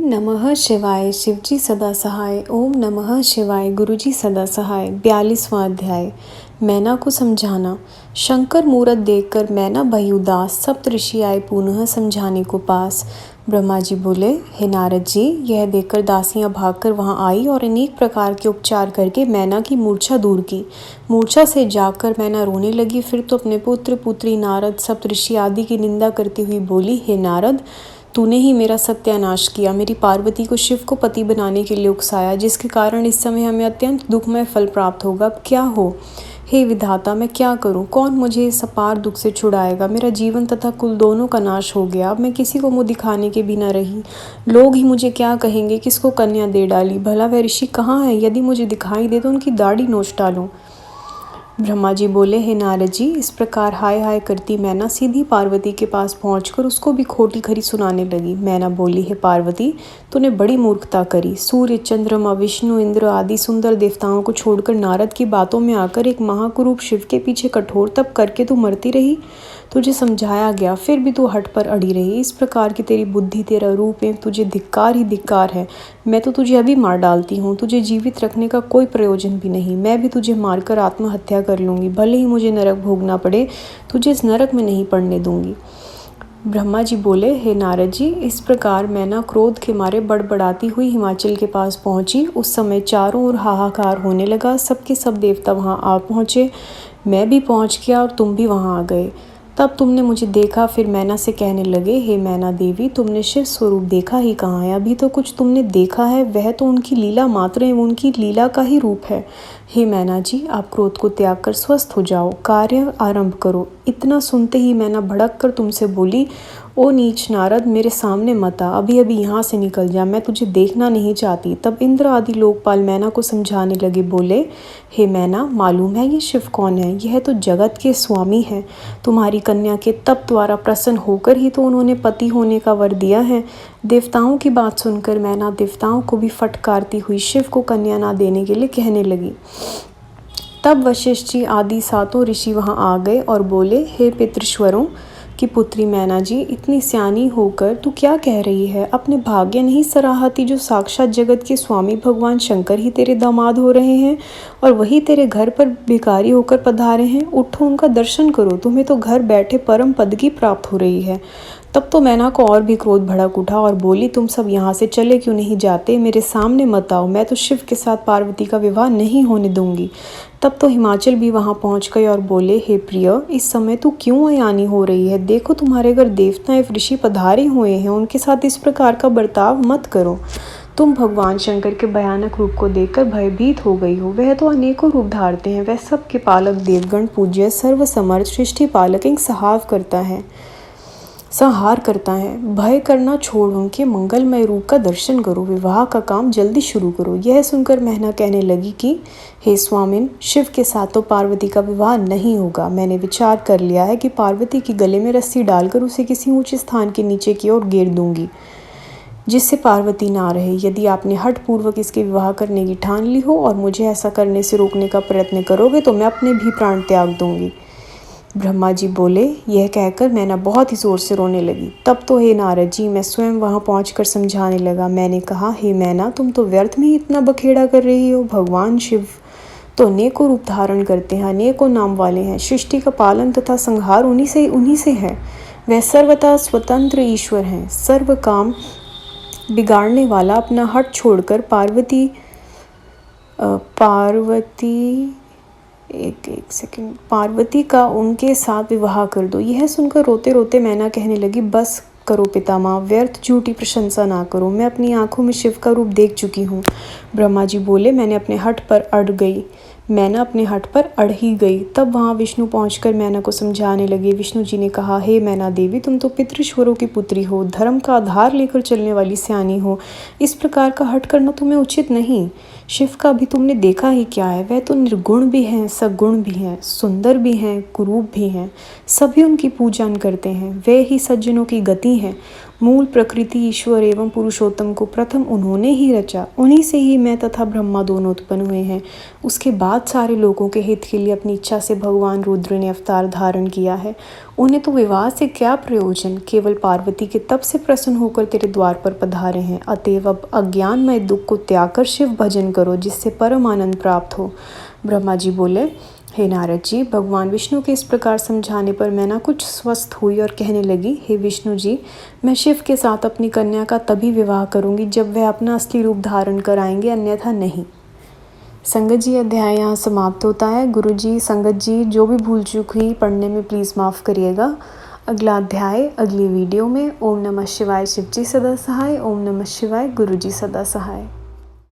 नमः शिवाय शिवजी सदा सहाय। ओम नमः शिवाय गुरुजी सदा सहाय। 42वां अध्याय। मैना को समझाना। शंकर मूरत देखकर मैना भई उदास। सप्तऋषि आए पुनः समझाने को पास। ब्रह्मा जी बोले, हे नारद जी, यह देखकर दासियां भागकर वहां आई और अनेक प्रकार के उपचार करके मैना की मूर्छा दूर की। मूर्छा से जागकर मैना रोने लगी। फिर तो अपने पुत्र पुत्री नारद सप्तऋषि आदि की निंदा करती हुई बोली, हे नारद, तूने ही मेरा सत्यानाश किया, मेरी पार्वती को शिव को पति बनाने के लिए उकसाया, जिसके कारण इस समय हमें अत्यंत दुखमय फल प्राप्त होगा। अब क्या हो? हे विधाता, मैं क्या करूं? कौन मुझे इस अपार दुख से छुड़ाएगा? मेरा जीवन तथा कुल दोनों का नाश हो गया। अब मैं किसी को मुँह दिखाने के भी न रही। लोग ही मुझे क्या कहेंगे? किसको कन्या दे डाली? भला वह ऋषि कहाँ है? यदि मुझे दिखाई दे तो उनकी दाढ़ी नोच डालूं। ब्रह्मा जी बोले, हे नारद जी, इस प्रकार हाय हाय करती मैना सीधी पार्वती के पास पहुंचकर उसको भी खोटी खरी सुनाने लगी। मैना बोली, हे पार्वती, तूने बड़ी मूर्खता करी। सूर्य, चंद्रमा, विष्णु, इंद्र आदि सुंदर देवताओं को छोड़कर नारद की बातों में आकर एक महाकुरूप शिव के पीछे कठोर तप करके तू मरती रही। तुझे समझाया गया, फिर भी तू हठ पर अड़ी रही। इस प्रकार की तेरी बुद्धि, तेरा रूप में तुझे धिक्कार ही धिक्कार है। मैं तो तुझे अभी मार डालती हूँ। तुझे जीवित रखने का कोई प्रयोजन भी नहीं। मैं भी तुझे मारकर आत्महत्या कर लूँगी। भले ही मुझे नरक भोगना पड़े, तुझे इस नरक में नहीं पड़ने दूंगी। ब्रह्मा जी बोले, हे नारद जी, इस प्रकार मैना क्रोध के मारे बड़बड़ाती हुई हिमाचल के पास पहुंची। उस समय चारों ओर हाहाकार होने लगा। सबके सब देवता वहां आ पहुंचे। मैं भी पहुंच गया और तुम भी वहां आ गए। तब तुमने मुझे देखा। फिर मैना से कहने लगे, हे मैना देवी, तुमने शिव स्वरूप देखा ही कहाँ है? अभी तो कुछ तुमने देखा है, वह तो उनकी लीला मात्र है, उनकी लीला का ही रूप है। हे मैना जी, आप क्रोध को त्याग कर स्वस्थ हो जाओ, कार्य आरंभ करो। इतना सुनते ही मैना भड़क कर तुमसे बोली, ओ नीच नारद, मेरे सामने मत आ, अभी अभी यहाँ से निकल जा, मैं तुझे देखना नहीं चाहती। तब इंद्र आदि लोकपाल मैना को समझाने लगे। बोले, हे मैना, मालूम है ये शिव कौन है? यह तो जगत के स्वामी हैं। तुम्हारी कन्या के तप द्वारा प्रसन्न होकर ही तो उन्होंने पति होने का वर दिया है। देवताओं की बात सुनकर मैना देवताओं को भी फटकारती हुई शिव को कन्या ना देने के लिए कहने लगी। तब वशिष्ठ जी आदि सातों ऋषि वहां आ गए और बोले, हे पितृश्वरों की पुत्री मैना जी, इतनी सियानी होकर तू क्या कह रही है? अपने भाग्य नहीं सराहती जो साक्षात जगत के स्वामी भगवान शंकर ही तेरे दामाद हो रहे हैं और वही तेरे घर पर भिखारी होकर पधारे हैं। उठो, उनका दर्शन करो, तुम्हें तो घर बैठे परम पद की प्राप्त हो रही है। तब तो मैना को और भी क्रोध भड़क उठा और बोली, तुम सब यहाँ से चले क्यों नहीं जाते? मेरे सामने मत आओ, मैं तो शिव के साथ पार्वती का विवाह नहीं होने दूंगी। तब तो हिमाचल भी वहाँ पहुँच गए और बोले, हे प्रिय, इस समय तू क्यों अयानी हो रही है? देखो, तुम्हारे घर देवता एवं ऋषि पधारे हुए हैं, उनके साथ इस प्रकार का बर्ताव मत करो। तुम भगवान शंकर के भयानक रूप को देखकर भयभीत हो गई हो। वह तो अनेकों रूप धारते हैं। वह सबके पालक, देवगण पूज्य, सर्वसमर्थ, सृष्टि पालक, एक संहार करता है। भय करना छोड़ उनके मंगलमय रूप का दर्शन करो। विवाह का काम जल्दी शुरू करो। यह सुनकर मैना कहने लगी कि हे स्वामिन, शिव के साथ तो पार्वती का विवाह नहीं होगा। मैंने विचार कर लिया है कि पार्वती के गले में रस्सी डालकर उसे किसी ऊंचे स्थान के नीचे की ओर गिर दूंगी, जिससे पार्वती ना रहे। यदि आपने हठ पूर्वक इसके विवाह करने की ठान ली हो और मुझे ऐसा करने से रोकने का प्रयत्न करोगे तो मैं अपने भी प्राण त्याग दूंगी। ब्रह्मा जी बोले, यह कहकर मैना बहुत ही जोर से रोने लगी। तब तो हे नारद जी, मैं स्वयं वहां पहुंचकर समझाने लगा। मैंने कहा, हे मैना, तुम तो व्यर्थ में ही इतना बखेड़ा कर रही हो। भगवान शिव तो अनेकों रूप धारण करते हैं, अनेकों नाम वाले हैं। सृष्टि का पालन तथा संहार उन्हीं से है। वह सर्वथा स्वतंत्र ईश्वर हैं। सर्व काम बिगाड़ने वाला अपना हट छोड़कर पार्वती का उनके साथ विवाह कर दो। यह सुनकर रोते रोते मैना कहने लगी, बस करो पितामह, व्यर्थ झूठी प्रशंसा ना करो। मैं अपनी आंखों में शिव का रूप देख चुकी हूँ। ब्रह्मा जी बोले, मैना अपने हट पर अड़ ही गई। तब वहाँ विष्णु पहुंचकर मैना को समझाने लगे। विष्णु जी ने कहा, हे मैना देवी, तुम तो पितृश्वरों की पुत्री हो, धर्म का आधार लेकर चलने वाली सियानी हो। इस प्रकार का हट करना तुम्हें उचित नहीं। शिव का भी तुमने देखा ही क्या है? वह तो निर्गुण भी हैं, सगुण भी हैं, सुंदर भी हैं, कुरूप भी हैं। सभी उनकी पूजन करते हैं। वे ही सज्जनों की गति हैं। मूल प्रकृति ईश्वर एवं पुरुषोत्तम को प्रथम उन्होंने ही रचा, उन्हीं से ही मैं तथा ब्रह्मा दोनों उत्पन्न हुए हैं। उसके बाद सारे लोगों के हित के लिए अपनी इच्छा से भगवान रुद्र ने अवतार धारण किया है। उन्हें तो विवाह से क्या प्रयोजन, केवल पार्वती के तप से प्रसन्न होकर तेरे द्वार पर पधारे हैं। अतएव अब अज्ञानमय दुख को त्याग कर शिव भजन करो, जिससे परम आनंद प्राप्त हो। ब्रह्मा जी बोले, हे नारद जी, भगवान विष्णु के इस प्रकार समझाने पर मैना कुछ स्वस्थ हुई और कहने लगी, हे विष्णु जी, मैं शिव के साथ अपनी कन्या का तभी विवाह करूंगी जब वह अपना असली रूप धारण कर आएंगे, अन्यथा नहीं। संगत जी, अध्याय यहाँ समाप्त होता है। गुरु जी, संगत जी, जो भी भूल चूक हुई पढ़ने में प्लीज़ माफ़ करिएगा। अगला अध्याय अगली वीडियो में। ओम नमः शिवाय। शिव जी सदा सहाय। ओम नमः शिवाय। गुरु जी सदा सहाय।